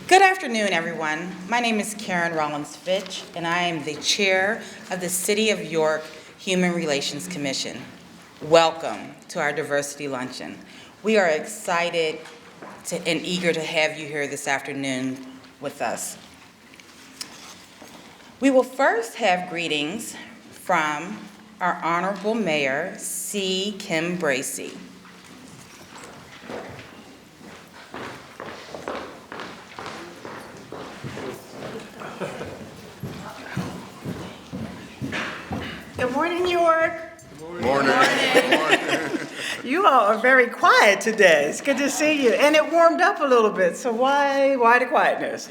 Good afternoon, everyone. My name is Karen Rollins-Fitch, and I am the chair of the City of York Human Relations Commission. Welcome to our Diversity Luncheon. We are excited and eager to have you here this afternoon with us. We will first have greetings from our Honorable Mayor, C. Kim Bracey. Good morning, York. Good morning. Good morning. You all are very quiet today. It's good to see you. And it warmed up a little bit, so why the quietness?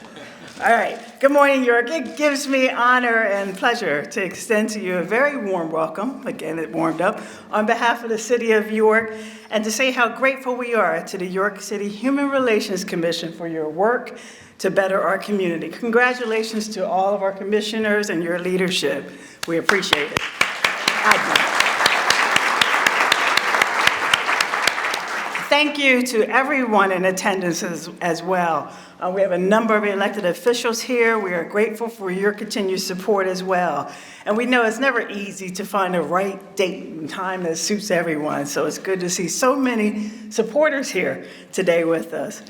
All right. Good morning, York. It gives me honor and pleasure to extend to you a very warm welcome. Again, it warmed up on behalf of the City of York, and to say how grateful we are to the York City Human Relations Commission for your work to better our community. Congratulations to all of our commissioners and your leadership. We appreciate it. Thank you to everyone in attendance as well. We have a number of elected officials here. We are grateful for your continued support as well. And we know it's never easy to find the right date and time that suits everyone, so it's good to see so many supporters here today with us.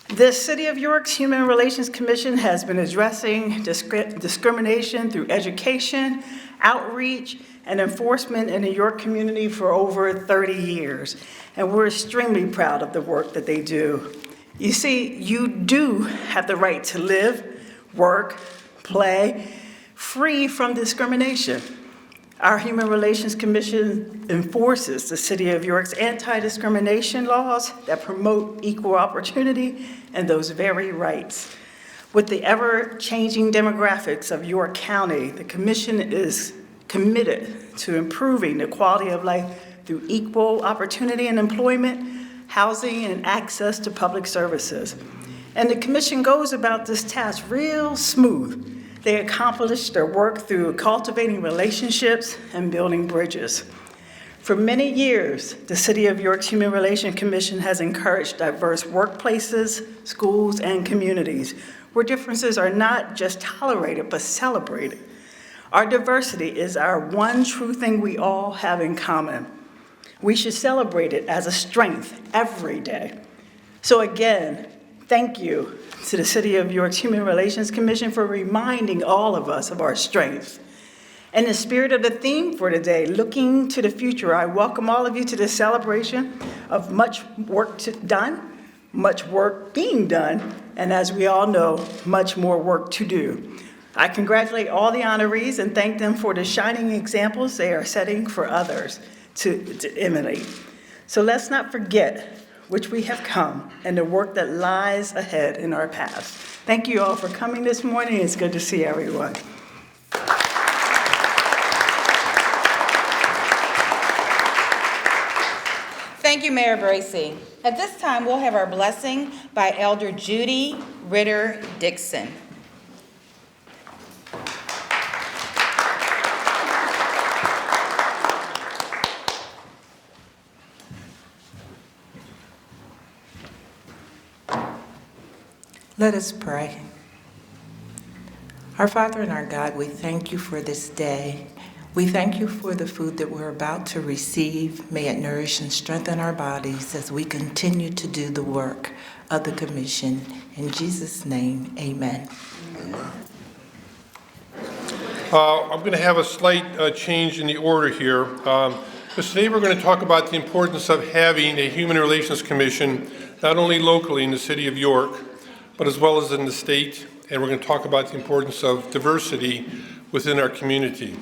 The City of York's Human Relations Commission has been addressing discrimination through education, outreach, and enforcement in the York community for over 30 years. And we're extremely proud of the work that they do. You see, you do have the right to live, work, play, free from discrimination. Our Human Relations Commission enforces the City of York's anti-discrimination laws that promote equal opportunity and those very rights. With the ever-changing demographics of York County, the Commission is committed to improving the quality of life through equal opportunity in employment, housing, and access to public services. And the Commission goes about this task real smooth. They accomplish their work through cultivating relationships and building bridges. For many years, the City of York's Human Relations Commission has encouraged diverse workplaces, schools, and communities where differences are not just tolerated, but celebrated. Our diversity is our one true thing we all have in common. We should celebrate it as a strength every day. So again, thank you to the City of York's Human Relations Commission for reminding all of us of our strengths. In the spirit of the theme for today, looking to the future, I welcome all of you to this celebration of much work done, much work being done, and as we all know, much more work to do. I congratulate all the honorees and thank them for the shining examples they are setting for others to emulate. So let's not forget which we have come and the work that lies ahead in our past. Thank you all for coming this morning. It's good to see everyone. Thank you, Mayor Bracey. At this time, we'll have our blessing by Elder Judy Ritter Dixon. Let us pray. Our Father and our God, we thank you for this day. We thank you for the food that we're about to receive. May it nourish and strengthen our bodies as we continue to do the work of the Commission. In Jesus' name, amen. I'm going to have a slight change in the order here. Because today we're going to talk about the importance of having a Human Relations Commission, not only locally in the City of York, but as well as in the state, and we're going to talk about the importance of diversity within our community.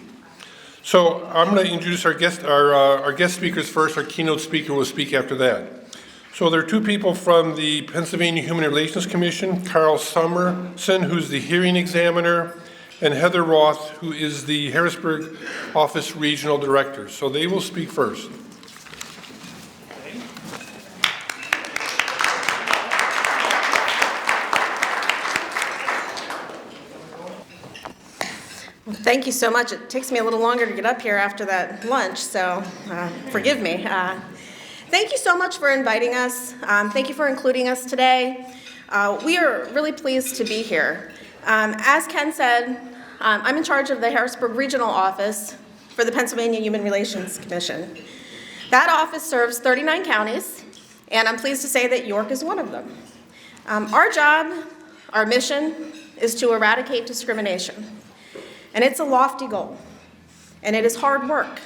So I'm going to introduce our guest speakers first. Our keynote speaker will speak after that. So there are two people from the Pennsylvania Human Relations Commission, Carl Summerson, who's the hearing examiner, and Heather Roth, who is the Harrisburg Office Regional Director. So they will speak first. Thank you so much. It takes me a little longer to get up here after that lunch, so forgive me. Thank you so much for inviting us. Thank you for including us today. We are really pleased to be here. As Ken said, I'm in charge of the Harrisburg Regional Office for the Pennsylvania Human Relations Commission. That office serves 39 counties, and I'm pleased to say that York is one of them. Our job, our mission, is to eradicate discrimination. And it's a lofty goal, and it is hard work,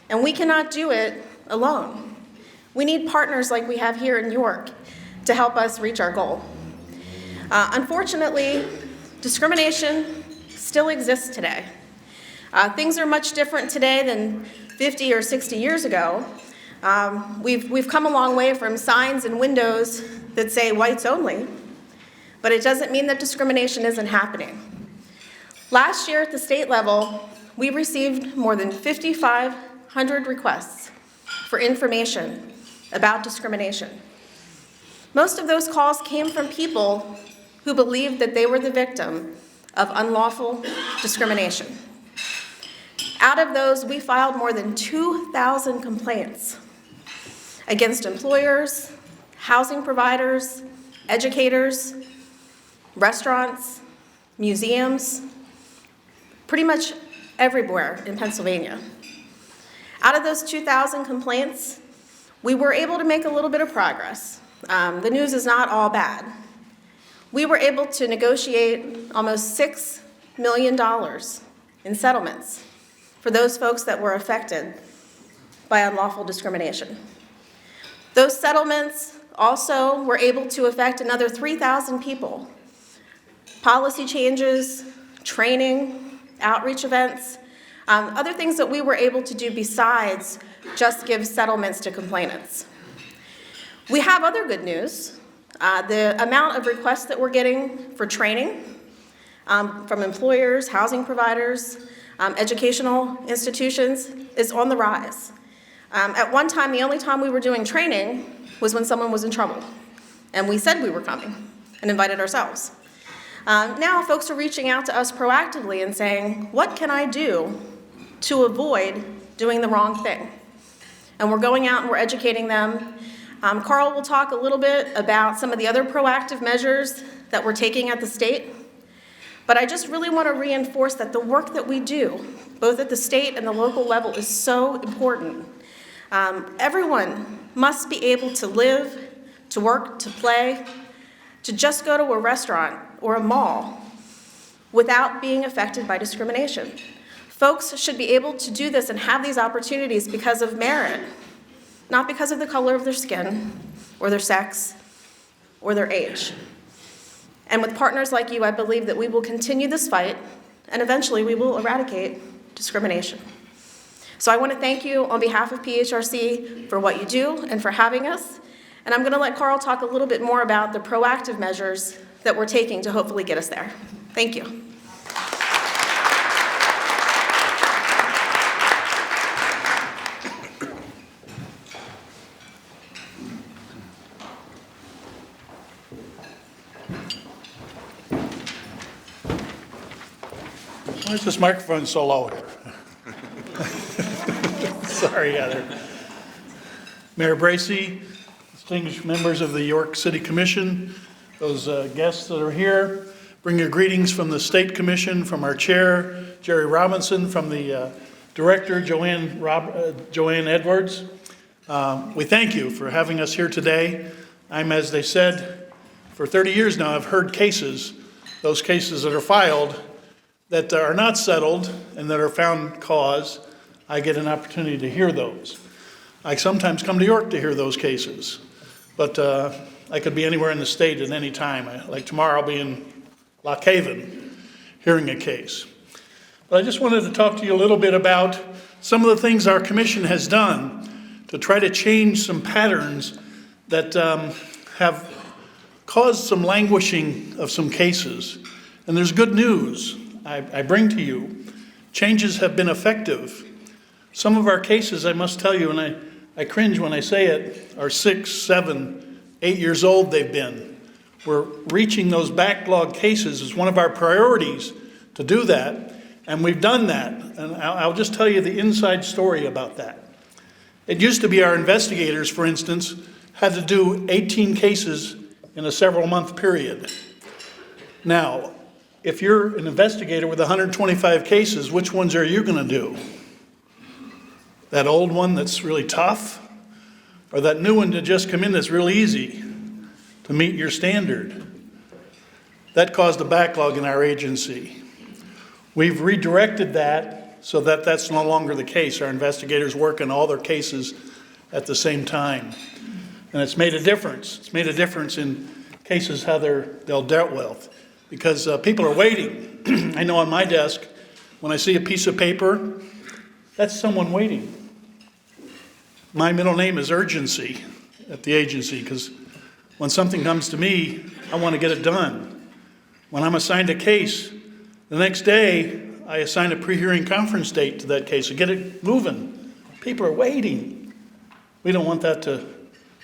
and we cannot do it alone. We need partners like we have here in York to help us reach our goal. Unfortunately, discrimination still exists today. Things are much different today than 50 or 60 years ago. We've come a long way from signs and windows that say whites only, but it doesn't mean that discrimination isn't happening. Last year at the state level, we received more than 5,500 requests for information about discrimination. Most of those calls came from people who believed that they were the victim of unlawful discrimination. Out of those, we filed more than 2,000 complaints against employers, housing providers, educators, restaurants, museums, pretty much everywhere in Pennsylvania. Out of those 2,000 complaints, we were able to make a little bit of progress. The news is not all bad. We were able to negotiate almost $6 million in settlements for those folks that were affected by unlawful discrimination. Those settlements also were able to affect another 3,000 people. Policy changes, training, outreach events, other things that we were able to do besides just give settlements to complainants. We have other good news. The amount of requests that we're getting for training from employers, housing providers, educational institutions is on the rise. At one time, the only time we were doing training was when someone was in trouble, and we said we were coming and invited ourselves. Now folks are reaching out to us proactively and saying, what can I do to avoid doing the wrong thing? And we're going out and we're educating them. Carl will talk a little bit about some of the other proactive measures that we're taking at the state. But I just really want to reinforce that the work that we do, both at the state and the local level, is so important. Everyone must be able to live, to work, to play, to just go to a restaurant or a mall without being affected by discrimination. Folks should be able to do this and have these opportunities because of merit, not because of the color of their skin or their sex or their age. And with partners like you, I believe that we will continue this fight and eventually we will eradicate discrimination. So I want to thank you on behalf of PHRC for what you do and for having us. And I'm going to let Carl talk a little bit more about the proactive measures that we're taking to hopefully get us there. Thank you. Why is this microphone so low here? Sorry, Heather. Mayor Bracy, distinguished members of the York City Commission, those guests that are here, bring your greetings from the State Commission, from our chair, Jerry Robinson, from the director, Joanne Edwards. We thank you for having us here today. As they said, for 30 years now, I've heard cases, those cases that are filed, that are not settled and that are found cause. I get an opportunity to hear those. I sometimes come to York to hear those cases, but I could be anywhere in the state at any time. Like tomorrow, I'll be in Lock Haven hearing a case. But I just wanted to talk to you a little bit about some of the things our commission has done to try to change some patterns that have caused some languishing of some cases. And there's good news I bring to you. Changes have been effective. Some of our cases, I must tell you, and I cringe when I say it, are 6, 7, 8 years old they've been. We're reaching those backlog cases as one of our priorities to do that, and we've done that. And I'll just tell you the inside story about that. It used to be our investigators, for instance, had to do 18 cases in a several-month period. Now, if you're an investigator with 125 cases, which ones are you going to do? That old one that's really tough? Or that new one that just come in that's real easy to meet your standard? That caused a backlog in our agency. We've redirected that so that that's no longer the case. Our investigators work on all their cases at the same time. And it's made a difference. It's made a difference in cases how they'll dealt with. Because people are waiting. I know on my desk, when I see a piece of paper, that's someone waiting. My middle name is urgency at the agency, because when something comes to me, I want to get it done. When I'm assigned a case, the next day, I assign a pre-hearing conference date to that case to get it moving. People are waiting. We don't want that to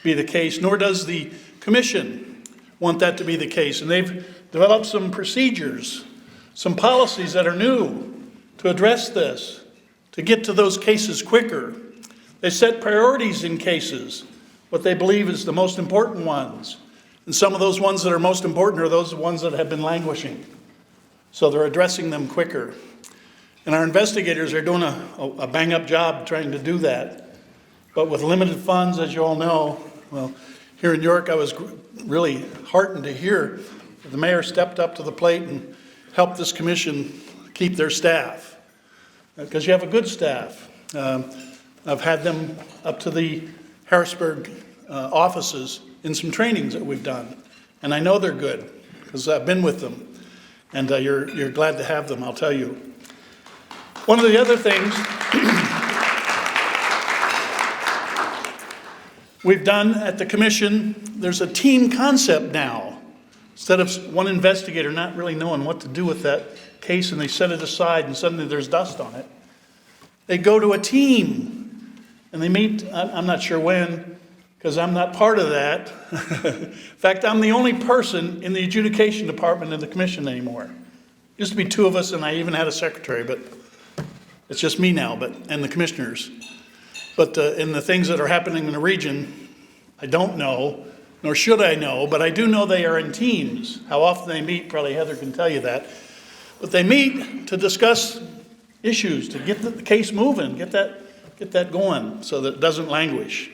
be the case, nor does the commission want that to be the case. And they've developed some procedures, some policies that are new to address this, to get to those cases quicker. They set priorities in cases, what they believe is the most important ones. And some of those ones that are most important are those ones that have been languishing. So they're addressing them quicker. And our investigators are doing a bang-up job trying to do that. But with limited funds, as you all know, well, here in York, I was really heartened to hear that the mayor stepped up to the plate and helped this commission keep their staff. Because you have a good staff. I've had them up to the Harrisburg offices in some trainings that we've done. And I know they're good, because I've been with them. And you're glad to have them, I'll tell you. One of the other things we've done at the commission, there's a team concept now. Instead of one investigator not really knowing what to do with that case and they set it aside and suddenly there's dust on it, they go to a team and they meet, I'm not sure when, because I'm not part of that. In fact, I'm the only person in the adjudication department in the commission anymore. Used to be two of us, and I even had a secretary, but it's just me now, and the commissioners. But in the things that are happening in the region, I don't know, nor should I know, but I do know they are in teams. How often they meet, probably Heather can tell you that. But they meet to discuss issues, to get the case moving, get that going so that it doesn't languish.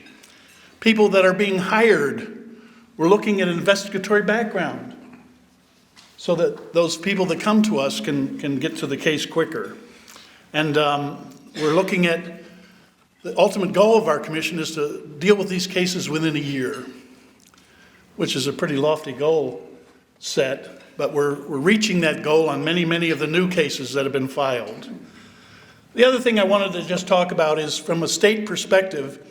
People that are being hired, we're looking at investigatory background so that those people that come to us can get to the case quicker. And we're looking at the ultimate goal of our commission is to deal with these cases within a year, which is a pretty lofty goal set, but we're reaching that goal on many, many of the new cases that have been filed. The other thing I wanted to just talk about is from a state perspective,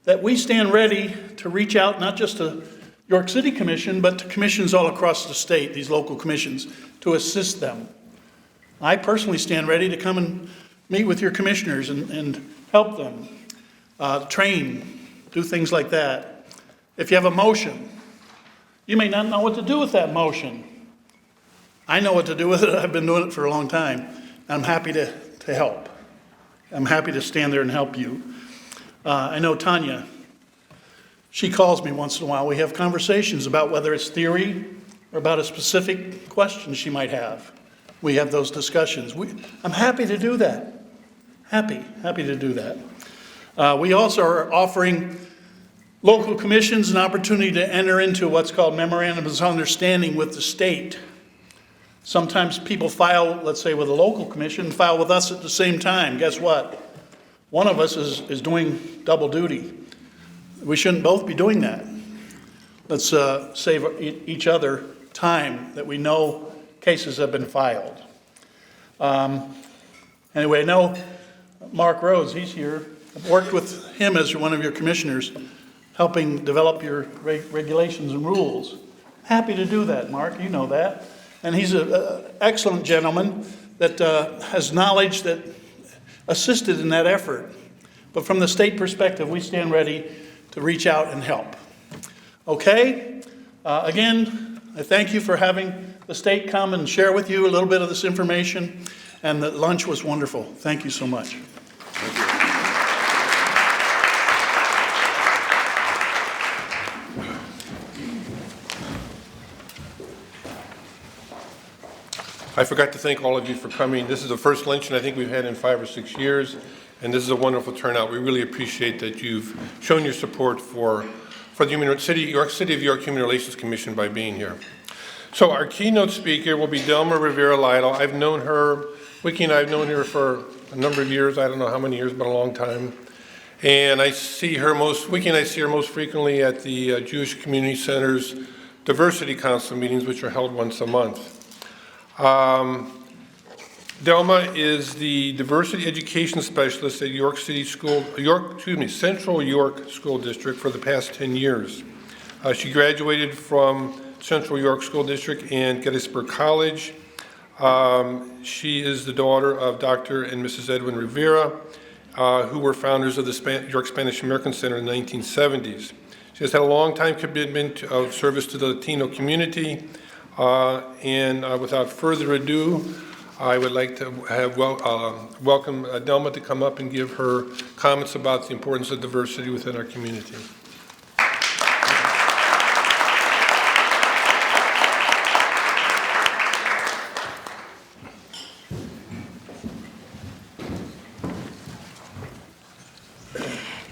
that we stand ready to reach out not just to York City Commission, but to commissions all across the state, these local commissions, to assist them. I personally stand ready to come and meet with your commissioners and help them, train, do things like that. If you have a motion, you may not know what to do with that motion. I know what to do with it. I've been doing it for a long time. I'm happy to help. I'm happy to stand there and help you. I know Tanya, she calls me once in a while. We have conversations about whether it's theory or about a specific question she might have. We have those discussions. I'm happy to do that. Happy to do that. We also are offering local commissions an opportunity to enter into what's called memorandums of understanding with the state. Sometimes people file, let's say with a local commission, file with us at the same time. Guess what? One of us is doing double duty. We shouldn't both be doing that. Let's save each other time that we know cases have been filed. Anyway, I know Mark Rhodes, he's here. I've worked with him as one of your commissioners, helping develop your regulations and rules. Happy to do that, Mark, you know that. And he's an excellent gentleman that has knowledge that assisted in that effort. But from the state perspective, we stand ready to reach out and help. Okay? Again, I thank you for having the state come and share with you a little bit of this information. And the lunch was wonderful. Thank you so much. Thank you. I forgot to thank all of you for coming. This is the first luncheon I think we've had in 5 or 6 years, and this is a wonderful turnout. We really appreciate that you've shown your support for the City of York Human Relations Commission by being here. So our keynote speaker will be Delma Rivera Lytle. I've known her, Wiki and I have known her for a number of years. I don't know how many years, but a long time. And Wiki and I see her most frequently at the Jewish Community Center's Diversity Council meetings, which are held once a month. Delma is the Diversity Education Specialist at Central York School District for the past 10 years. She graduated from Central York School District and Gettysburg College. She is the daughter of Dr. and Mrs. Edwin Rivera, who were founders of the York Spanish American Center in the 1970s. She has had a long time commitment of service to the Latino community, and without further ado, I would like to welcome Delma to come up and give her comments about the importance of diversity within our community.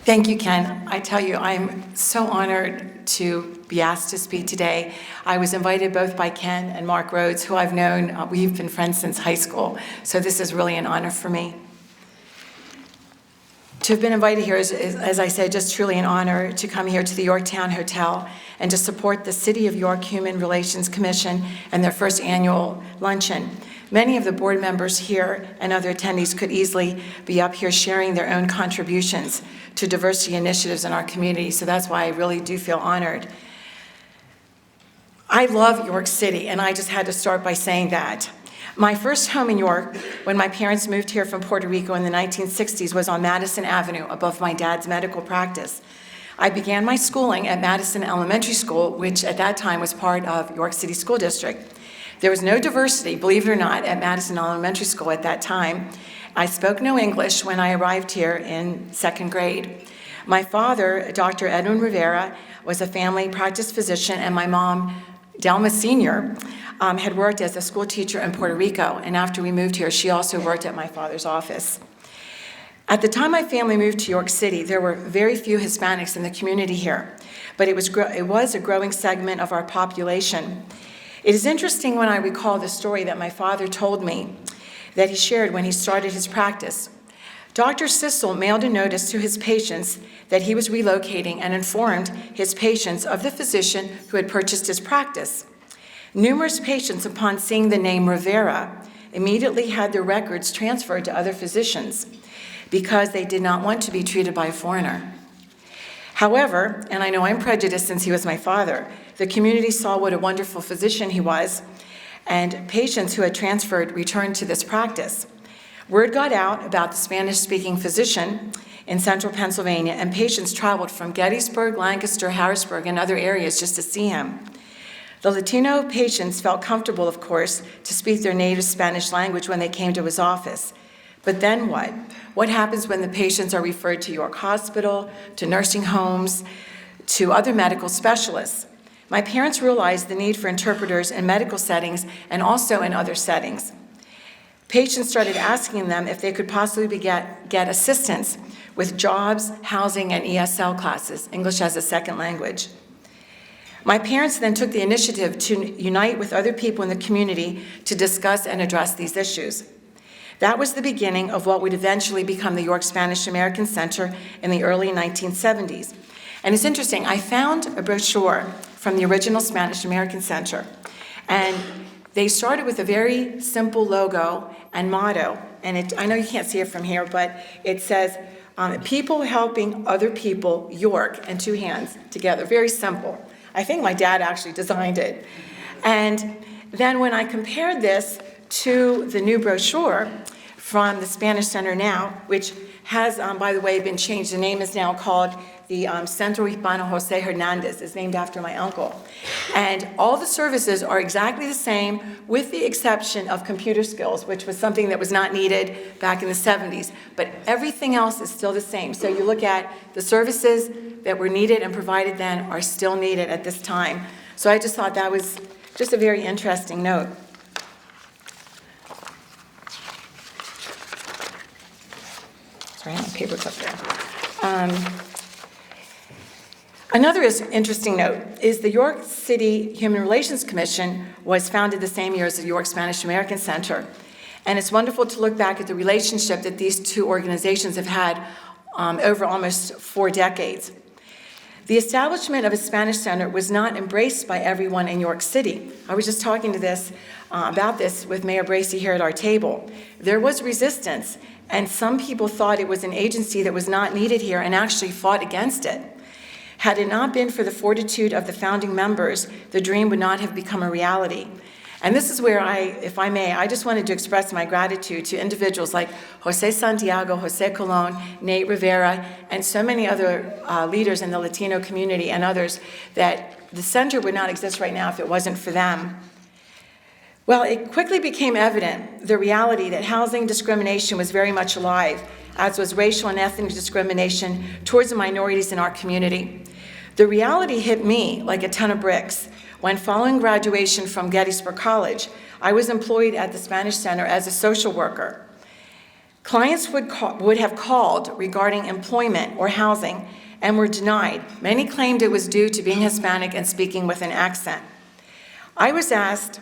Thank you, Ken. I tell you, I'm so honored to be asked to speak today. I was invited both by Ken and Mark Rhodes, who I've known. We've been friends since high school, so this is really an honor for me. To have been invited here is, as I said, just truly an honor to come here to the Yorktown Hotel and to support the City of York Human Relations Commission and their first annual luncheon. Many of the board members here and other attendees could easily be up here sharing their own contributions to diversity initiatives in our community, so that's why I really do feel honored. I love York City, and I just had to start by saying that. My first home in York, when my parents moved here from Puerto Rico in the 1960s, was on Madison Avenue above my dad's medical practice. I began my schooling at Madison Elementary School, which at that time was part of York City School District. There was no diversity, believe it or not, at Madison Elementary School at that time. I spoke no English when I arrived here in second grade. My father, Dr. Edwin Rivera, was a family practice physician, and my mom, Delma Sr., had worked as a school teacher in Puerto Rico, and after we moved here, she also worked at my father's office. At the time my family moved to York City, there were very few Hispanics in the community here, but it was a growing segment of our population. It is interesting when I recall the story that my father told me that he shared when he started his practice. Dr. Sissel mailed a notice to his patients that he was relocating and informed his patients of the physician who had purchased his practice. Numerous patients, upon seeing the name Rivera, immediately had their records transferred to other physicians because they did not want to be treated by a foreigner. However, and I know I'm prejudiced since he was my father, the community saw what a wonderful physician he was, and patients who had transferred returned to this practice. Word got out about the Spanish-speaking physician in central Pennsylvania, and patients traveled from Gettysburg, Lancaster, Harrisburg, and other areas just to see him. The Latino patients felt comfortable, of course, to speak their native Spanish language when they came to his office. But then what? What happens when the patients are referred to York Hospital, to nursing homes, to other medical specialists? My parents realized the need for interpreters in medical settings and also in other settings. Patients started asking them if they could possibly get assistance with jobs, housing, and ESL classes, English as a second language. My parents then took the initiative to unite with other people in the community to discuss and address these issues. That was the beginning of what would eventually become the York Spanish American Center in the early 1970s. And it's interesting, I found a brochure from the original Spanish American Center, and they started with a very simple logo and motto, and I know you can't see it from here, but it says, people helping other people, York, and two hands together, very simple. I think my dad actually designed it. And then when I compared this to the new brochure from the Spanish Center now, which has, by the way, been changed. The name is now called the Centro Hispano Jose Hernandez. It's named after my uncle. And all the services are exactly the same with the exception of computer skills, which was something that was not needed back in the 70s. But everything else is still the same. So you look at the services that were needed and provided then are still needed at this time. So I just thought that was just a very interesting note. Sorry, my paper's up there. Another interesting note is the York City Human Relations Commission was founded the same year as the York Spanish American Center. And it's wonderful to look back at the relationship that these two organizations have had over almost 4 decades. The establishment of a Spanish Center was not embraced by everyone in York City. I was just talking to about this with Mayor Bracy here at our table. There was resistance, and some people thought it was an agency that was not needed here and actually fought against it. Had it not been for the fortitude of the founding members, the dream would not have become a reality. And this is where if I may, I just wanted to express my gratitude to individuals like Jose Santiago, Jose Colon, Nate Rivera, and so many other leaders in the Latino community and others, that the center would not exist right now if it wasn't for them. Well, it quickly became evident, the reality that housing discrimination was very much alive, as was racial and ethnic discrimination towards the minorities in our community. The reality hit me like a ton of bricks when, following graduation from Gettysburg College, I was employed at the Spanish Center as a social worker. Clients would have called regarding employment or housing and were denied. Many claimed it was due to being Hispanic and speaking with an accent. I was asked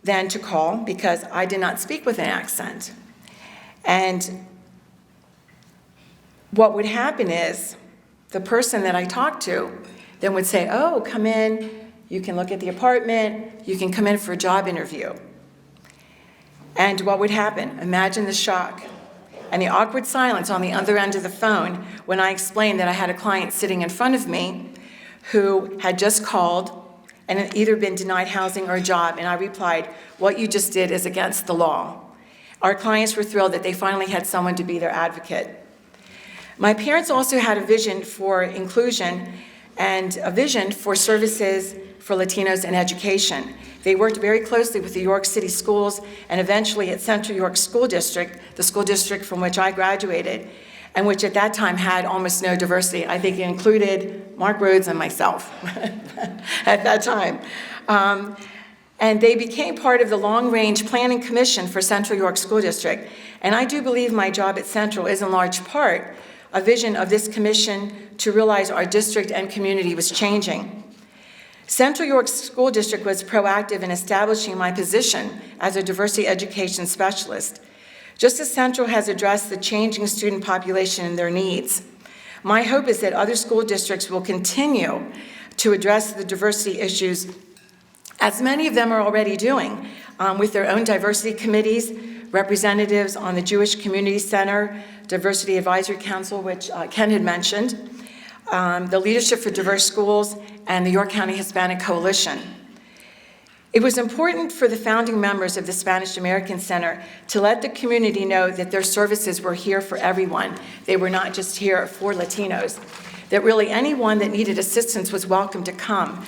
then to call because I did not speak with an accent. And what would happen is the person that I talked to then would say, oh, come in, you can look at the apartment, you can come in for a job interview. And what would happen? Imagine the shock and the awkward silence on the other end of the phone when I explained that I had a client sitting in front of me who had just called and had either been denied housing or a job, and I replied, what you just did is against the law. Our clients were thrilled that they finally had someone to be their advocate. My parents also had a vision for inclusion and a vision for services for Latinos in education. They worked very closely with the York City schools and eventually at Central York School District, the school district from which I graduated, and which at that time had almost no diversity. I think it included Mark Rhodes and myself at that time. And they became part of the Long-Range Planning Commission for Central York School District. And I do believe my job at Central is in large part a vision of this commission to realize our district and community was changing. Central York School District was proactive in establishing my position as a diversity education specialist, just as Central has addressed the changing student population and their needs. My hope is that other school districts will continue to address the diversity issues, as many of them are already doing, with their own diversity committees, representatives on the Jewish Community Center, Diversity Advisory Council, which Ken had mentioned, the Leadership for Diverse Schools, and the York County Hispanic Coalition. It was important for the founding members of the Spanish American Center to let the community know that their services were here for everyone. They were not just here for Latinos, that really anyone that needed assistance was welcome to come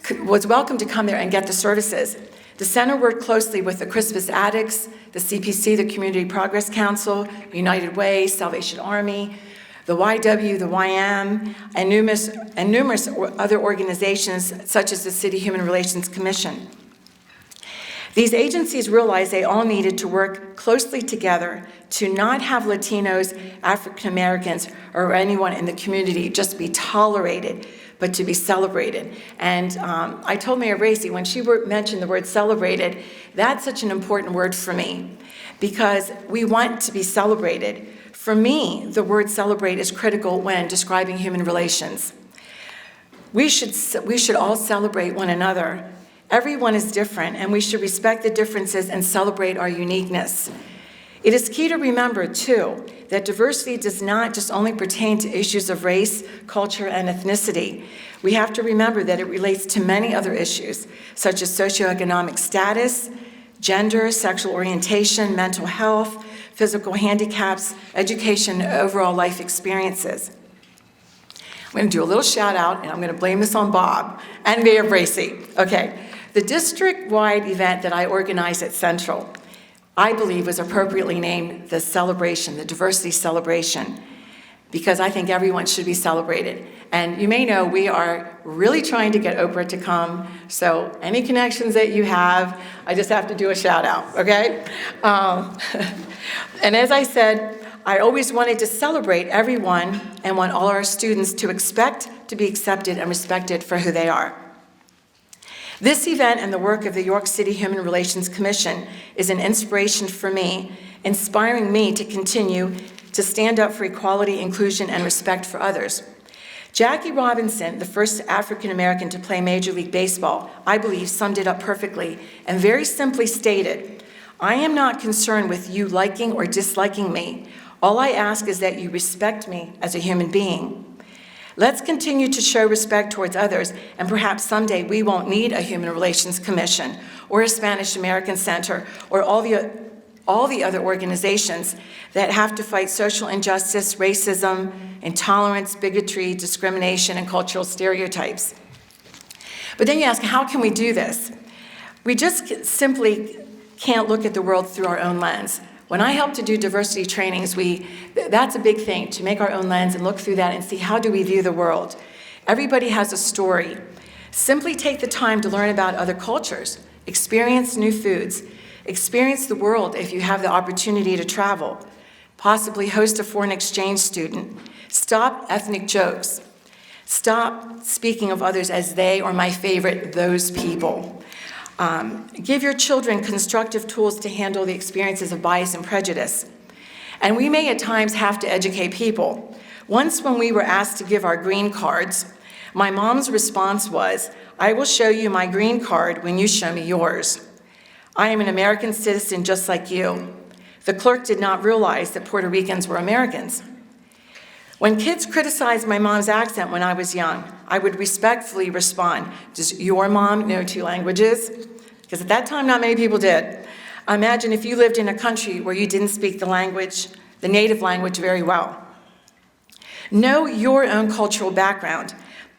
there and get the services. The center worked closely with the Crispus Addicts, the CPC, the Community Progress Council, United Way, Salvation Army, the YW, the YM, and numerous other organizations such as the City Human Relations Commission. These agencies realized they all needed to work closely together to not have Latinos, African Americans, or anyone in the community just be tolerated, but to be celebrated. And I told Mayor Bracy, when she mentioned the word celebrated, that's such an important word for me, because we want to be celebrated. For me, the word celebrate is critical when describing human relations. We should all celebrate one another. Everyone is different, and we should respect the differences and celebrate our uniqueness. It is key to remember, too, that diversity does not just only pertain to issues of race, culture, and ethnicity. We have to remember that it relates to many other issues, such as socioeconomic status, gender, sexual orientation, mental health, physical handicaps, education, and overall life experiences. I'm going to do a little shout out, and I'm going to blame this on Bob and Mayor Bracy. Okay, the district-wide event that I organized at Central, I believe was appropriately named the celebration, the diversity celebration, because I think everyone should be celebrated. And you may know we are really trying to get Oprah to come, so any connections that you have, I just have to do a shout out, okay? And as I said, I always wanted to celebrate everyone and want all our students to expect to be accepted and respected for who they are. This event and the work of the York City Human Relations Commission is an inspiration for me, inspiring me to continue to stand up for equality, inclusion, and respect for others. Jackie Robinson, the first African American to play Major League Baseball, I believe summed it up perfectly and very simply stated, "I am not concerned with you liking or disliking me. All I ask is that you respect me as a human being." Let's continue to show respect towards others, and perhaps someday we won't need a Human Relations Commission or a Spanish American Center or all the other organizations that have to fight social injustice, racism, intolerance, bigotry, discrimination, and cultural stereotypes. But then you ask, how can we do this? We just simply can't look at the world through our own lens. When I help to do diversity trainings, that's a big thing, to make our own lens and look through that and see how do we view the world. Everybody has a story. Simply take the time to learn about other cultures, experience new foods, experience the world if you have the opportunity to travel, possibly host a foreign exchange student, stop ethnic jokes, stop speaking of others as they or my favorite, those people. Give your children constructive tools to handle the experiences of bias and prejudice. And we may at times have to educate people. Once when we were asked to give our green cards, my mom's response was, "I will show you my green card when you show me yours. I am an American citizen just like you." The clerk did not realize that Puerto Ricans were Americans. When kids criticized my mom's accent when I was young, I would respectfully respond, "Does your mom know 2 languages?" Because at that time, not many people did. Imagine if you lived in a country where you didn't speak the native language very well. Know your own cultural background.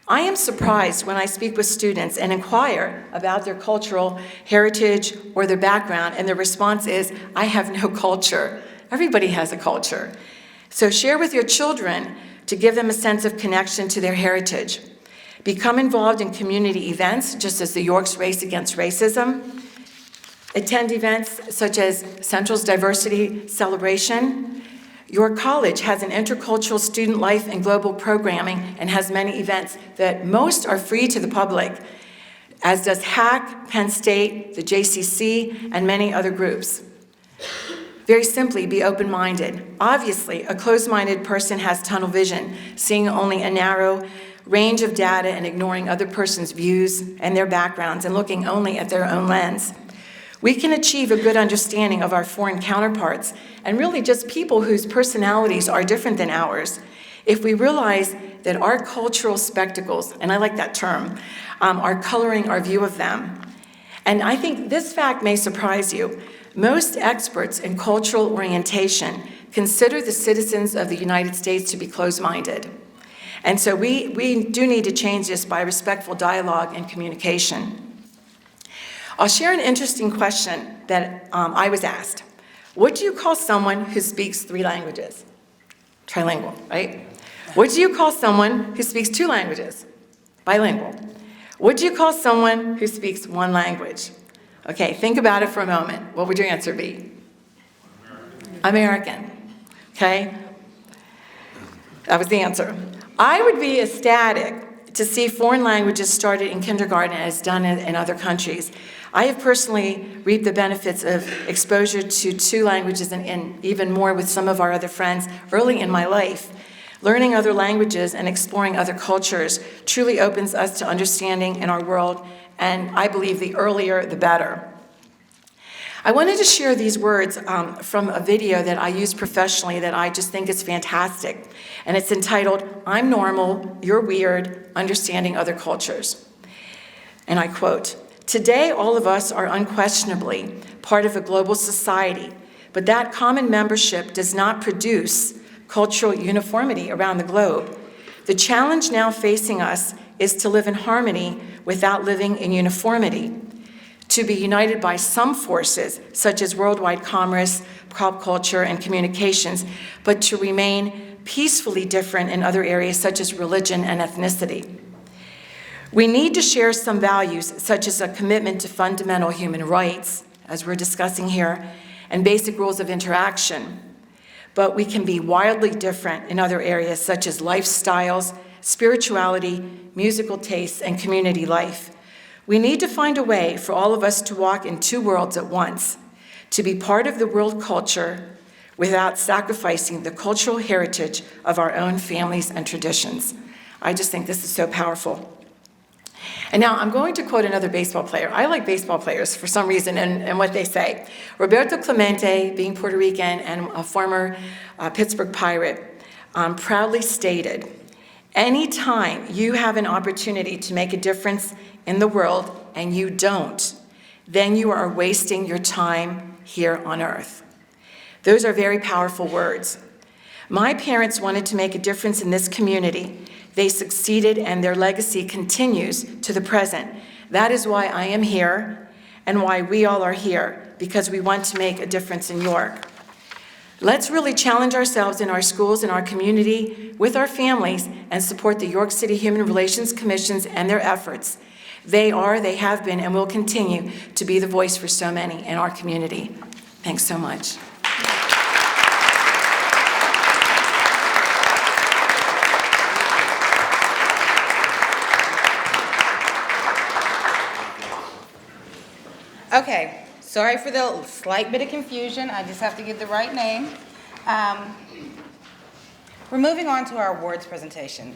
I am surprised when I speak with students and inquire about their cultural heritage or their background, and their response is, "I have no culture." Everybody has a culture. So share with your children to give them a sense of connection to their heritage. Become involved in community events, just as the York's Race Against Racism. Attend events such as Central's Diversity Celebration. Your college has an intercultural student life and global programming and has many events that most are free to the public, as does HAC, Penn State, the JCC, and many other groups. Very simply, be open-minded. Obviously, a closed-minded person has tunnel vision, seeing only a narrow range of data and ignoring other person's views and their backgrounds and looking only at their own lens. We can achieve a good understanding of our foreign counterparts and really just people whose personalities are different than ours if we realize that our cultural spectacles, and I like that term, are coloring our view of them. And I think this fact may surprise you. Most experts in cultural orientation consider the citizens of the United States to be closed-minded. And so we do need to change this by respectful dialogue and communication. I'll share an interesting question that I was asked. What do you call someone who speaks 3 languages? Trilingual, right? What do you call someone who speaks 2 languages? Bilingual. What do you call someone who speaks 1 language? Okay, think about it for a moment. What would your answer be? American. Okay? That was the answer. I would be ecstatic to see foreign languages started in kindergarten as done in other countries. I have personally reaped the benefits of exposure to 2 languages and even more with some of our other friends early in my life. Learning other languages and exploring other cultures truly opens us to understanding in our world, and I believe the earlier, the better. I wanted to share these words from a video that I use professionally that I just think is fantastic, and it's entitled, "I'm Normal, You're Weird, Understanding Other Cultures." And I quote, "Today, all of us are unquestionably part of a global society, but that common membership does not produce cultural uniformity around the globe. The challenge now facing us is to live in harmony without living in uniformity, to be united by some forces, such as worldwide commerce, pop culture, and communications, but to remain peacefully different in other areas, such as religion and ethnicity. We need to share some values, such as a commitment to fundamental human rights, as we're discussing here, and basic rules of interaction. but we can be wildly different in other areas such as lifestyles, spirituality, musical tastes, and community life. We need to find a way for all of us to walk in two worlds at once, to be part of the world culture without sacrificing the cultural heritage of our own families and traditions. I just think this is so powerful. And now I'm going to quote another baseball player. I like baseball players for some reason and what they say. Roberto Clemente, being Puerto Rican and a former Pittsburgh Pirate, proudly stated, "Anytime you have an opportunity to make a difference in the world and you don't, then you are wasting your time here on earth." Those are very powerful words. My parents wanted to make a difference in this community. They succeeded, and their legacy continues to the present. That is why I am here and why we all are here, because we want to make a difference in York. Let's really challenge ourselves in our schools, in our community, with our families, and support the York City Human Relations Commissions and their efforts. They are, they have been, and will continue to be the voice for so many in our community. Thanks so much. Okay, sorry for the slight bit of confusion. I just have to get the right name. We're moving on to our awards presentation.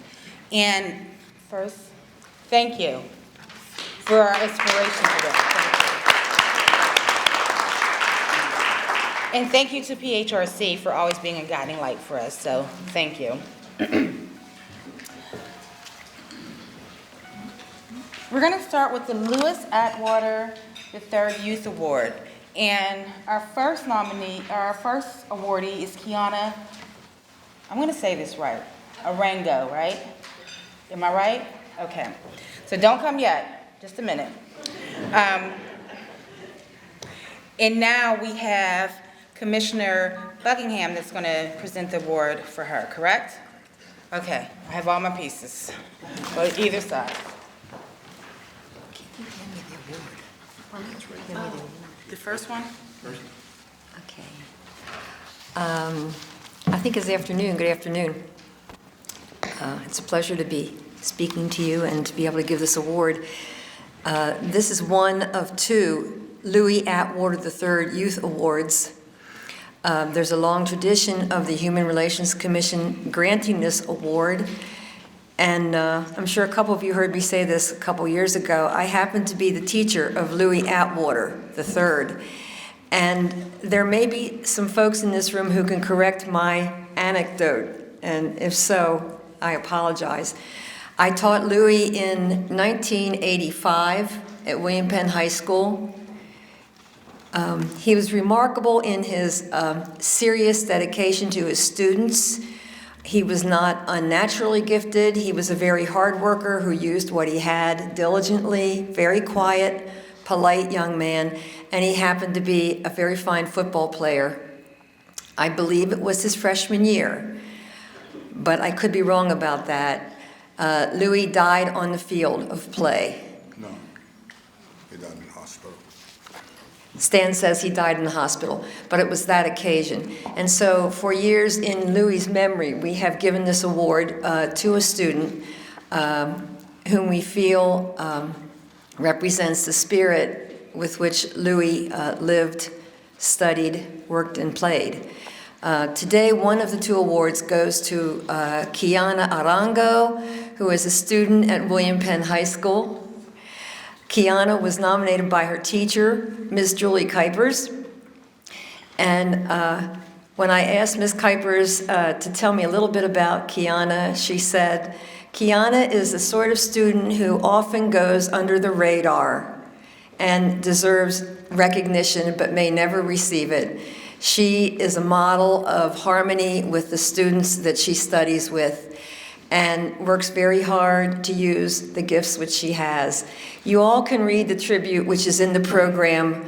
And first, thank you for our inspiration today. And thank you to PHRC for always being a guiding light for us, so thank you. We're going to start with the Lewis Atwater III Youth Award. And our first nominee, or our first awardee is Kiana, I'm going to say this right, Arango, right? Am I right? Okay. So don't come yet, just a minute. And now we have Commissioner Buckingham that's going to present the award for her, correct? Okay, I have all my pieces, on either side. The first one? Okay. I think it's afternoon. Good afternoon. It's a pleasure to be speaking to you and to be able to give this award. This is one of two Louis Atwater III Youth Awards. There's a long tradition of the Human Relations Commission granting this award. And I'm sure a couple of you heard me say this a couple years ago. I happen to be the teacher of Louis Atwater III. And there may be some folks in this room who can correct my anecdote. And if so, I apologize. I taught Louis in 1985 at William Penn High School. He was remarkable in his serious dedication to his students. He was not unnaturally gifted. He was a very hard worker who used what he had diligently, very quiet, polite young man, and he happened to be a very fine football player. I believe it was his freshman year, but I could be wrong about that. Louis died on the field of play. No, he died in the hospital. Stan says he died in the hospital, but it was that occasion. And so for years in Louis's memory, we have given this award to a student whom we feel represents the spirit with which Louis lived, studied, worked, and played. Today, one of the two awards goes to Kiana Arango, who is a student at William Penn High School. Kiana was nominated by her teacher, Ms. Julie Kuipers. And when I asked Ms. Kuipers to tell me a little bit about Kiana, she said, Kiana is the sort of student who often goes under the radar and deserves recognition but may never receive it. She is a model of harmony with the students that she studies with and works very hard to use the gifts which she has. You all can read the tribute which is in the program,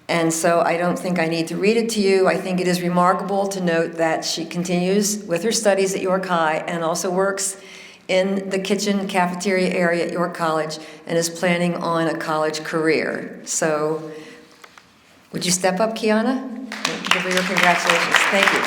and so I don't think I need to read it to you. I think it is remarkable to note that she continues with her studies at York High and also works in the kitchen cafeteria area at York College and is planning on a college career. So Would you step up, Kiana? Give her your congratulations. Thank you.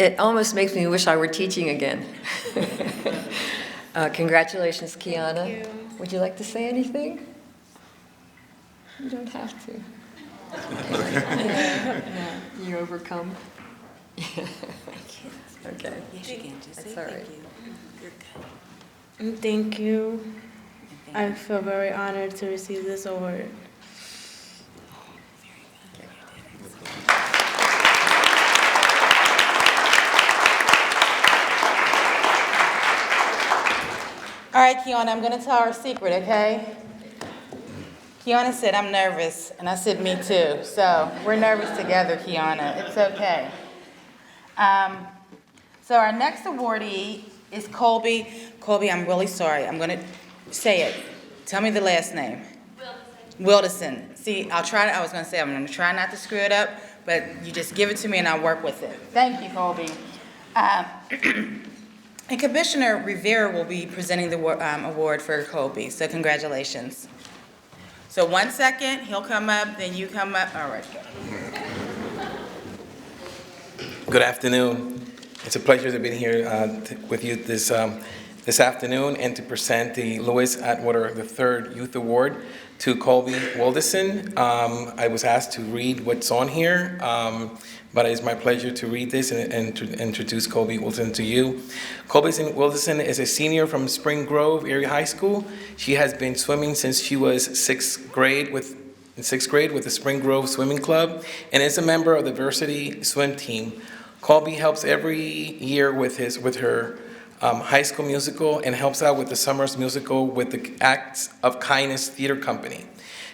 It almost makes me wish I were teaching again. Congratulations, Kiana. Thank you. Would you like to say anything? You don't have to. You overcome? Okay. Yes, you can. Just say That's all thank right. you. You're good. Thank you. And I feel very honored to receive this award. All right, Kiana, I'm gonna tell her a secret, okay? Kiana said, I'm nervous, and I said, me too. So we're nervous together, Kiana. It's okay. So our next awardee is Colby. Colby, I'm really sorry. I'm gonna say it. Tell me the last name. Wilderson. See, I was gonna say, I'm gonna try not to screw it up, but you just give it to me and I'll work with it. Thank you, Colby. And Commissioner Rivera will be presenting the award for Colby, so congratulations. So 1 second, he'll come up, then you come up. All right. Good afternoon. It's a pleasure to be here with you this afternoon and to present the Lewis Atwater III Youth Award to Colby Wilderson. I was asked to read what's on here, but it's my pleasure to read this and to introduce Colby Wilderson to you. Colby Wilderson is a senior from Spring Grove Area High School. She has been swimming since she was in sixth grade with the Spring Grove Swimming Club and is a member of the varsity swim team. Colby helps every year with her high school musical and helps out with the summer's musical with the Acts of Kindness Theater Company.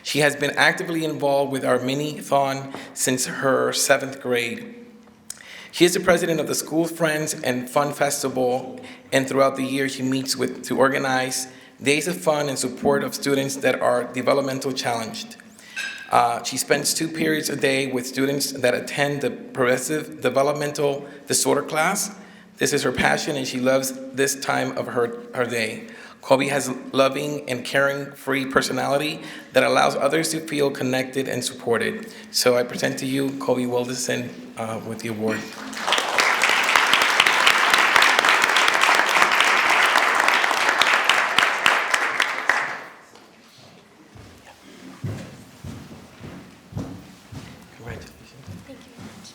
She has been actively involved with our mini-thon since her 7th grade. She is the president of the School Friends and Fun Festival, and throughout the year she meets to organize days of fun in support of students that are developmental challenged. She spends 2 periods a day with students that attend the Progressive Developmental Disorder class. This is her passion, and she loves this time of her day. Colby has a loving and caring, free personality that allows others to feel connected and supported. So I present to you Colby Wilderson with the award. Congratulations. Thank you very much.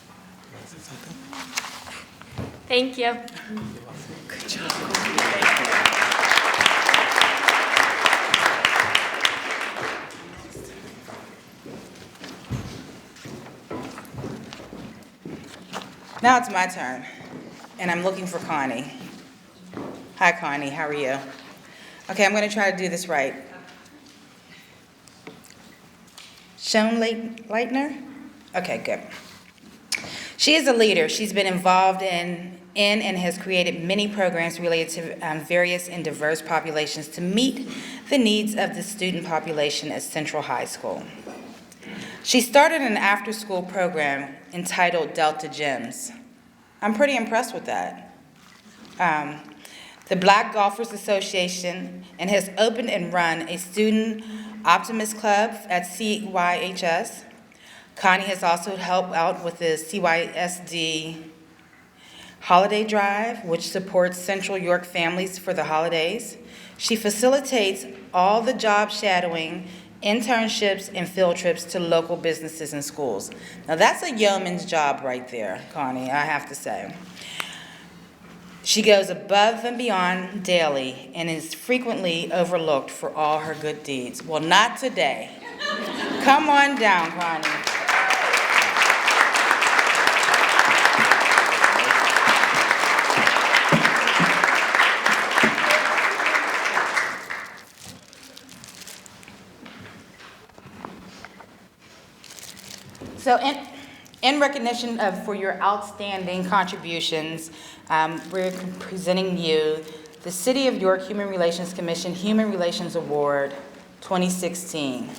Thank you. Good job. Now it's my turn, and I'm looking for Connie. Hi, Connie, how are you? Okay, I'm gonna try to do this right. Schoen Leitner? Okay, good. She is a leader. She's been involved in and has created many programs related to various and diverse populations to meet the needs of the student population at Central High School. She started an after-school program entitled Delta Gems. I'm pretty impressed with that. The Black Golfers Association, and has opened and run a student optimist club at CYHS. Connie has also helped out with the CYSD Holiday Drive, which supports Central York families for the holidays. She facilitates all the job shadowing, internships, and field trips to local businesses and schools. Now that's a yeoman's job right there, Connie, I have to say. She goes above and beyond daily and is frequently overlooked for all her good deeds. Well, not today. Come on down, Connie. So in recognition for your outstanding contributions, we're presenting you the City of York Human Relations Commission Human Relations Award 2016.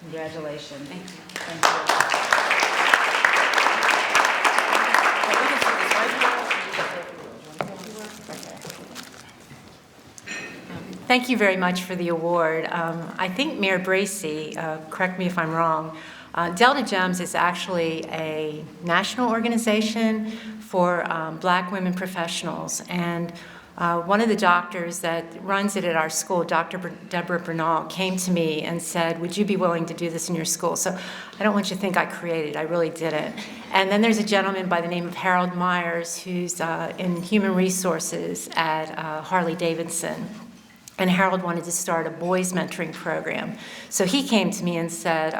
Congratulations. Thank you. Thank you. Thank you very much for the award. I think Mayor Bracy, correct me if I'm wrong, Delta GEMS is actually a national organization for Black women professionals. And one of the doctors that runs it at our school, Dr. Deborah Bernal, came to me and said, would you be willing to do this in your school? So I don't want you to think I created it. I really didn't. And then there's a gentleman by the name of Harold Myers who's in human resources at Harley-Davidson. And Harold wanted to start a boys mentoring program. So he came to me and said,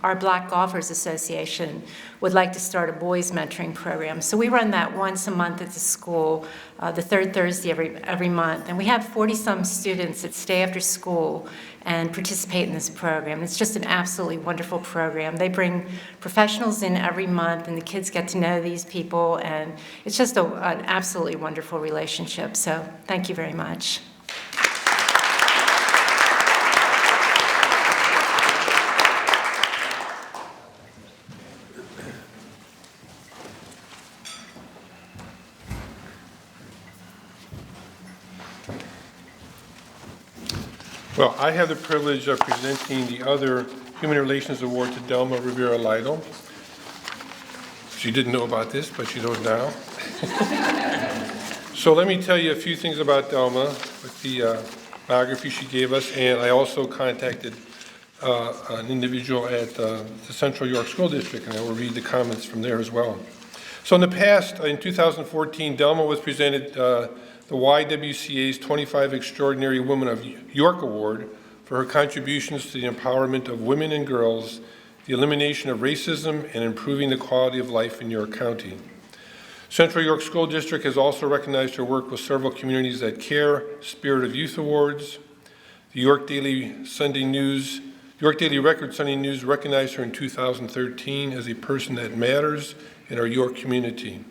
our Black Golfers Association would like to start a boys mentoring program. So we run that once a month at the school, the third Thursday every month. And we have 40-some students that stay after school and participate in this program. It's just an absolutely wonderful program. They bring professionals in every month, and the kids get to know these people, and it's just an absolutely wonderful relationship. So thank you very much. Well, I have the privilege of presenting the other Human Relations Award to Delma Rivera-Lytle. She didn't know about this, but she knows now. So let me tell you a few things about Delma with the biography she gave us, and I also contacted an individual at the Central York School District, and I will read the comments from there as well. So in the past, in 2014, Delma was presented the YWCA's 25 Extraordinary Women of York Award for her contributions to the empowerment of women and girls, the elimination of racism, and improving the quality of life in York County. Central York School District has also recognized her work with several Communities That Care, Spirit of Youth Awards. The York Daily Record Sunday News recognized her in 2013 as a person that matters in our York community.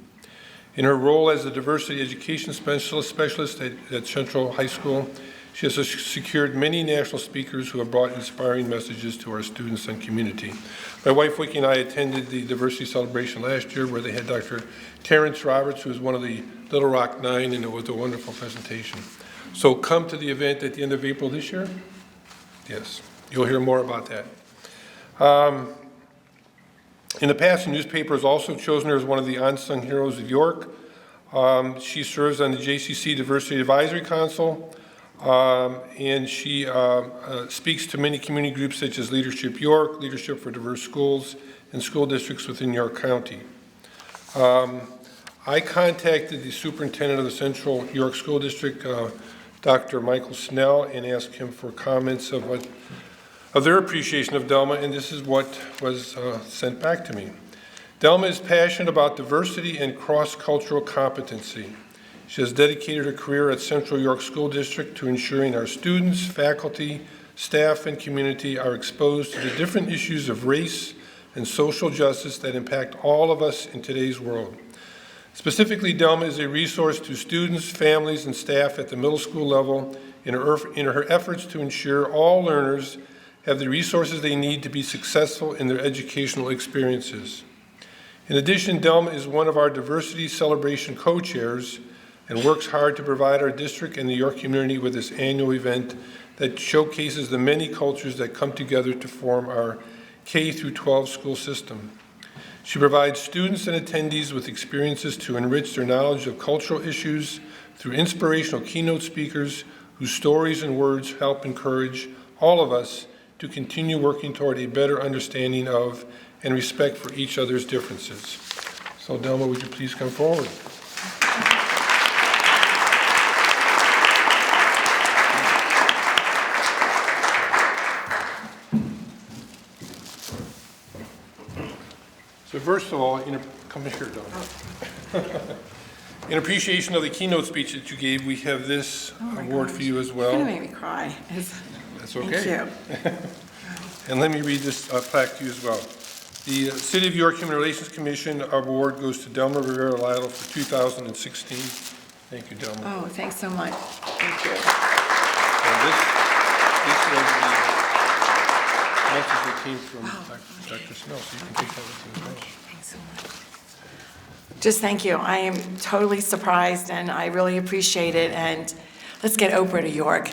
In her role as a diversity education specialist at Central High School, she has secured many national speakers who have brought inspiring messages to our students and community. My wife, Vicki, and I attended the diversity celebration last year where they had Dr. Terrence Roberts, who is one of the Little Rock Nine, and it was a wonderful presentation. So come to the event at the end of April this year. Yes, you'll hear more about that. In the past, the newspaper has also chosen her as one of the unsung heroes of York. She serves on the JCC Diversity Advisory Council, and she speaks to many community groups such as Leadership York, Leadership for Diverse Schools, and school districts within York County. I contacted the superintendent of the Central York School District, Dr. Michael Snell, and asked him for comments of their appreciation of Delma, and this is what was sent back to me. Delma is passionate about diversity and cross-cultural competency. She has dedicated her career at Central York School District to ensuring our students, faculty, staff, and community are exposed to the different issues of race and social justice that impact all of us in today's world. Specifically, Delma is a resource to students, families, and staff at the middle school level in her efforts to ensure all learners have the resources they need to be successful in their educational experiences. In addition, Delma is one of our Diversity Celebration co-chairs and works hard to provide our district and the York community with this annual event that showcases the many cultures that come together to form our K-12 school system. She provides students and attendees with experiences to enrich their knowledge of cultural issues through inspirational keynote speakers whose stories and words help encourage all of us to continue working toward a better understanding of and respect for each other's differences. So, Delma, would you please come forward? So first of all, come here, Delma. In appreciation of the keynote speech that you gave, we have this award for you as well. It's gonna make me cry. That's okay. Thank you. And let me read this plaque to you as well. The City of York Human Relations Commission award goes to Delma Rivera-Lytle for 2016. Thank you, Delma. Oh, thanks so much. Thank you. And this Message came from Dr. Snell, so you can take that with you as well. Thanks so much. Just thank you. I am totally surprised, and I really appreciate it. And let's get Oprah to York.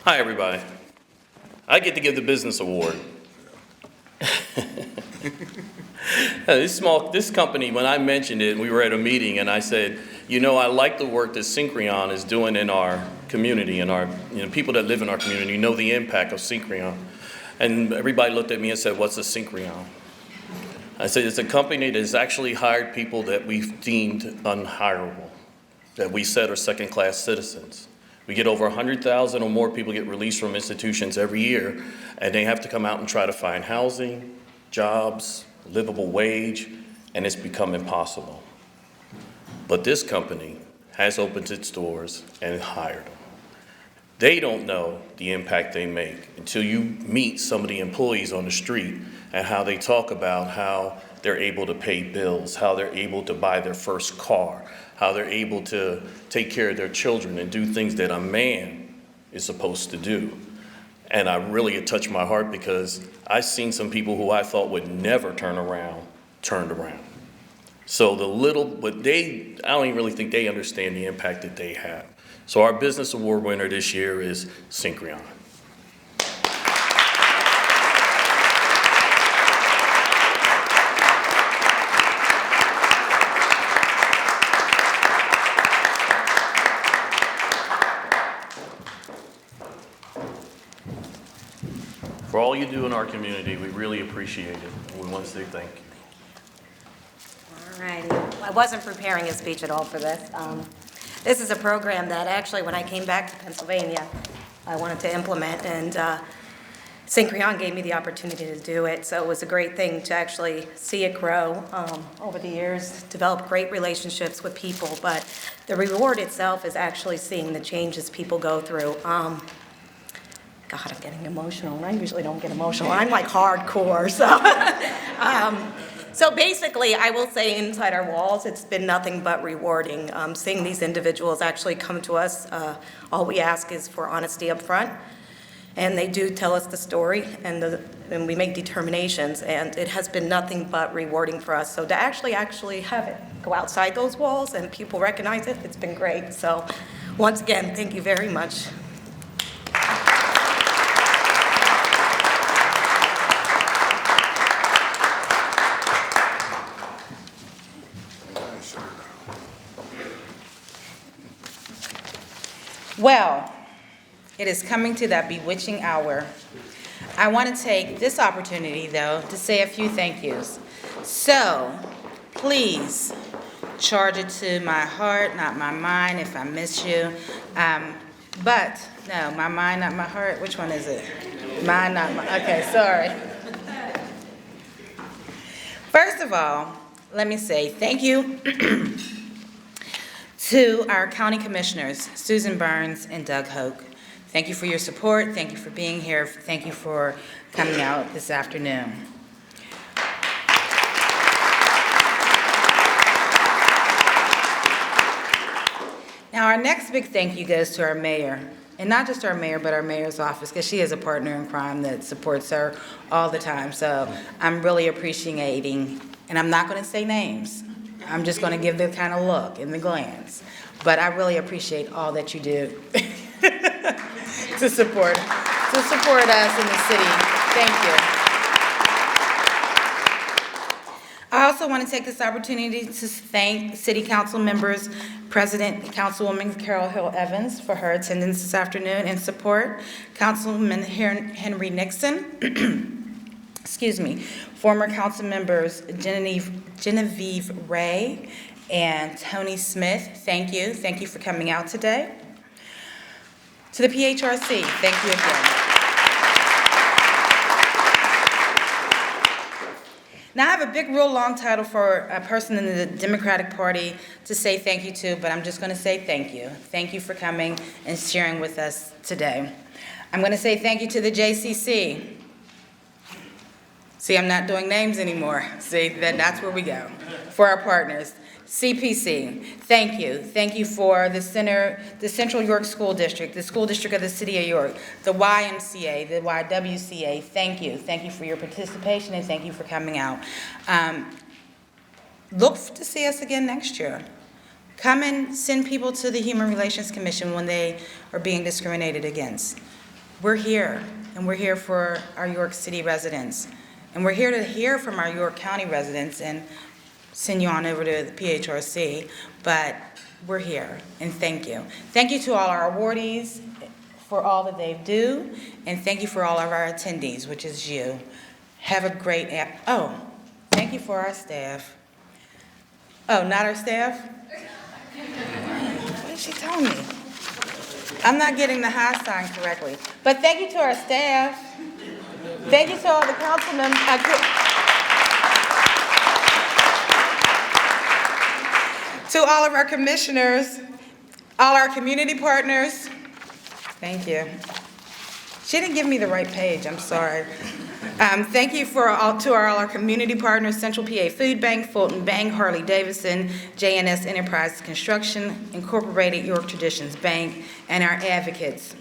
Hi, everybody. I get to give the business award. This company, when I mentioned it, we were at a meeting, and I said, you know, I like the work that Syncreon is doing in our community, and our people that live in our community know the impact of Syncreon. And everybody looked at me and said, what's a Syncreon? I said, it's a company that has actually hired people that we've deemed unhireable, that we said are second-class citizens. We get over 100,000 or more people get released from institutions every year, and they have to come out and try to find housing, jobs, livable wage, and it's become impossible. But this company has opened its doors and hired them. They don't know the impact they make until you meet some of the employees on the street and how they talk about how they're able to pay bills, how they're able to buy their first car, how they're able to take care of their children and do things that a man is supposed to do. And it touched my heart because I've seen some people who I thought would never turn around, turned around. So I don't even really think they understand the impact that they have. So our business award winner this year is Syncreon. For all you do in our community, we really appreciate it, and we want to say thank you. All righty. I wasn't preparing a speech at all for this. This is a program that actually, when I came back to Pennsylvania, I wanted to implement, and Syncreon gave me the opportunity to do it. So it was a great thing to actually see it grow over the years, develop great relationships with people. But the reward itself is actually seeing the changes people go through. God, I'm getting emotional, and I usually don't get emotional. I'm like hardcore, so. So basically, I will say inside our walls, it's been nothing but rewarding. Seeing these individuals actually come to us, all we ask is for honesty up front, and they do tell us the story, and we make determinations, and it has been nothing but rewarding for us. So to actually have it go outside those walls and people recognize it, it's been great. So once again, thank you very much. Well, it is coming to that bewitching hour. I want to take this opportunity, though, to say a few thank yous. So, please charge it to my heart, not my mind, if I miss you. But, no, my mind, not my heart. Which one is it? Mind, not my, okay, sorry. First of all, let me say thank you to our county commissioners, Susan Burns and Doug Hoke. Thank you for your support. Thank you for being here. Thank you for coming out this afternoon. Now, our next big thank you goes to our mayor, and not just our mayor, but our mayor's office, because she is a partner in crime that supports her all the time. So I'm really appreciating, and I'm not going to say names. I'm just going to give the kind of look and the glance. But I really appreciate all that you do to support us in the city. Thank you. I also want to take this opportunity to thank City Council members, President Councilwoman Carol Hill Evans for her attendance this afternoon and support, Councilman Henry Nixon, excuse me, former council members Genevieve Ray and Tony Smith, thank you. Thank you for coming out today. To the PHRC, thank you again. Now, I have a big, real long title for a person in the Democratic Party to say thank you to, but I'm just going to say thank you. Thank you for coming and sharing with us today. I'm going to say thank you to the JCC. See, I'm not doing names anymore. See, that's where we go. For our partners. CPC, thank you. Thank you for the Central York School District, the School District of the City of York, the YMCA, the YWCA, thank you. Thank you for your participation and thank you for coming out. Look to see us again next year. Come and send people to the Human Relations Commission when they are being discriminated against. We're here, and we're here for our York City residents. And we're here to hear from our York County residents and send you on over to the PHRC, but we're here, and thank you. Thank you to all our awardees for all that they do, and thank you for all of our attendees, which is you. Have a great thank you for our staff. Oh, not our staff? What did she tell me? I'm not getting the high sign correctly. But thank you to our staff. Thank you to all the council members. To all of our commissioners, all our community partners, thank you. She didn't give me the right page, I'm sorry. Thank you to all our community partners, Central PA Food Bank, Fulton Bank, Harley Davidson, JNS Enterprise Construction, Incorporated York Traditions Bank, and our advocates.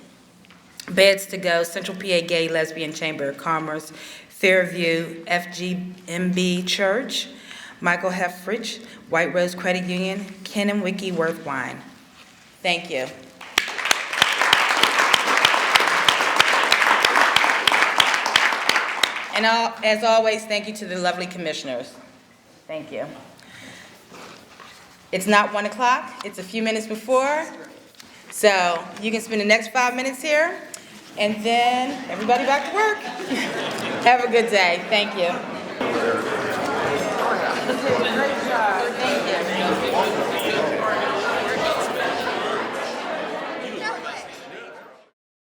Beds to Go, Central PA Gay Lesbian Chamber of Commerce, Fairview FGMB Church, Michael Heffrich, White Rose Credit Union, Ken and Wiki Worth Wine. Thank you. And as always, thank you to the lovely commissioners. Thank you. It's not 1 o'clock, it's a few minutes before, so you can spend the next 5 minutes here, and then everybody back to work. Have a good day. Thank you.